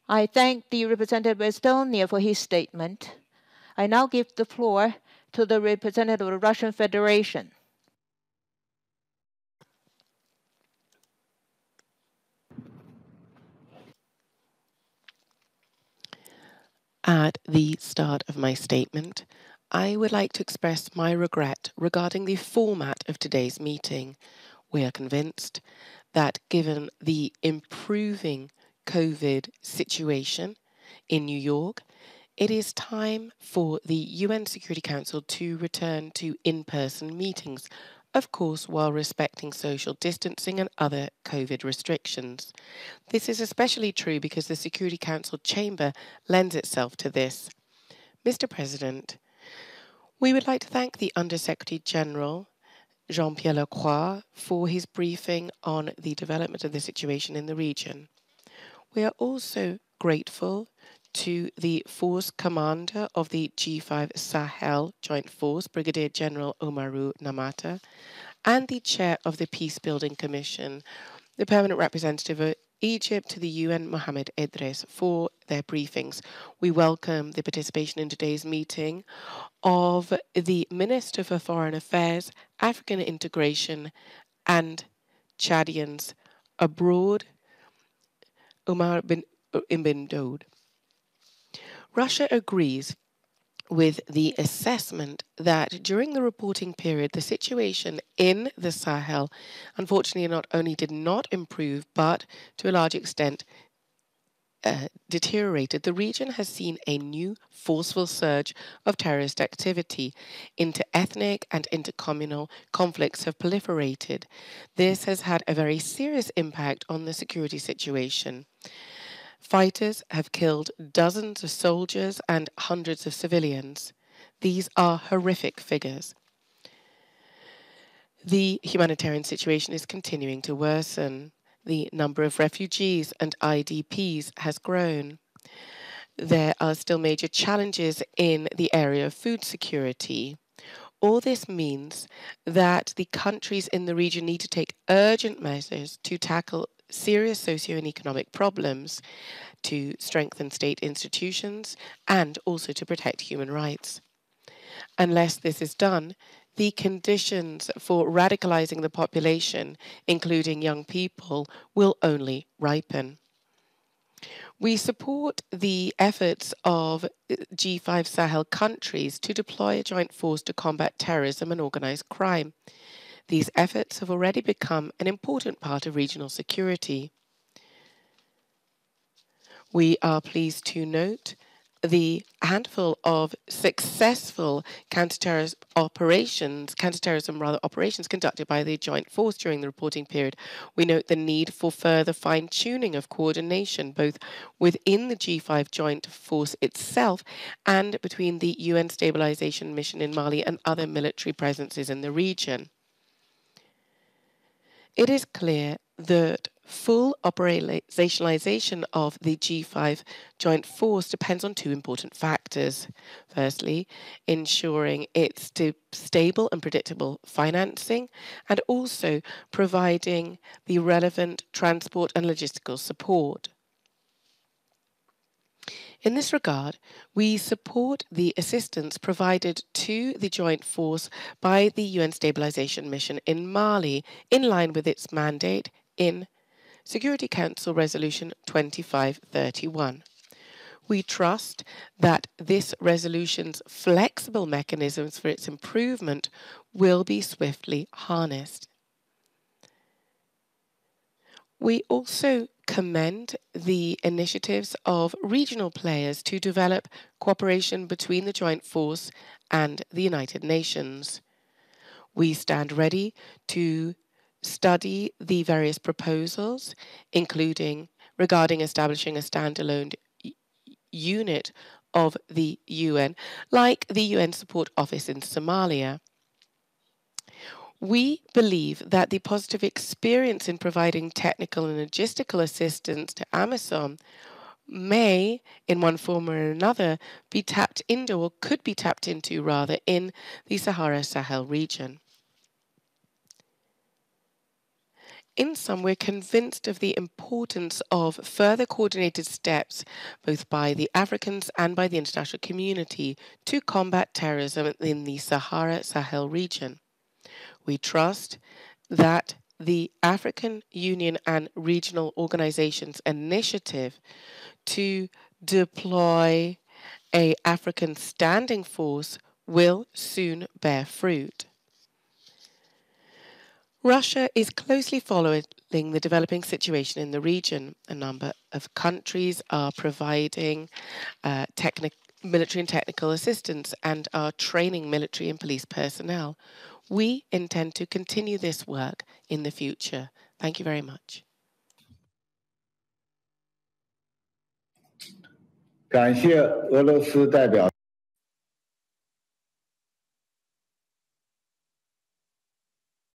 I thank the representative of Estonia for his statement. I now give the floor to the representative of the Russian Federation. At the start of my statement, I would like to express my regret regarding the format of today's meeting. We are convinced that given the improving COVID situation in New York, it is time for the UN Security Council to return to in-person meetings, of course while respecting social distancing and other COVID restrictions. This is especially true because the Security Council chamber lends itself to this. Mr. President, we would like to thank the Undersecretary General, Jean-Pierre Lacroix, for his briefing on the development of the situation in the region. We are also grateful to the force commander of the G5 Sahel Joint Force, Brigadier General Omaru Namata, and the chair of the Peacebuilding Commission, the permanent representative of Egypt to the UN, Mohamed Idris, for their briefings. We welcome the participation in today's meeting of the Minister for Foreign Affairs, African Integration, and Chadians abroad, Umar bin Daoud. Russia agrees with the assessment that during the reporting period, the situation in the Sahel, unfortunately, not only did not improve, but to a large extent deteriorated. The region has seen a new forceful surge of terrorist activity. Inter-ethnic and intercommunal conflicts have proliferated. This has had a very serious impact on the security situation. Fighters have killed dozens of soldiers and hundreds of civilians. These are horrific figures. The humanitarian situation is continuing to worsen. The number of refugees and IDPs has grown. There are still major challenges in the area of food security. All this means that the countries in the region need to take urgent measures to tackle serious socio and economic problems, to strengthen state institutions, and also to protect human rights. Unless this is done, the conditions for radicalizing the population, including young people, will only ripen. We support the efforts of G5 Sahel countries to deploy a joint force to combat terrorism and organized crime. These efforts have already become an important part of regional security. We are pleased to note the handful of successful counterterrorism operations conducted by the joint force during the reporting period. We note the need for further fine-tuning of coordination, both within the G5 joint force itself and between the UN stabilization mission in Mali and other military presences in the region. It is clear that full operationalization of the G5 joint force depends on two important factors. Firstly, ensuring its stable and predictable financing, and also providing the relevant transport and logistical support. In this regard, we support the assistance provided to the joint force by the UN Stabilization Mission in Mali, in line with its mandate in Security Council Resolution 2531. We trust that this resolution's flexible mechanisms for its improvement will be swiftly harnessed. We also commend the initiatives of regional players to develop cooperation between the joint force and the United Nations. We stand ready to study the various proposals, including regarding establishing a standalone unit of the UN, like the UN Support Office in Somalia. We believe that the positive experience in providing technical and logistical assistance to AMISOM may, in one form or another, be tapped into, or could be tapped into rather, in the Sahara-Sahel region. In sum, we're convinced of the importance of further coordinated steps, both by the Africans and by the international community, to combat terrorism in the Sahara-Sahel region. We trust that the African Union and regional organizations' initiative to deploy an African standing force will soon bear fruit. Russia is closely following the developing situation in the region. A number of countries are providing military and technical assistance and are training military and police personnel. We intend to continue this work in the future. Thank you very much. 感谢俄罗斯代表。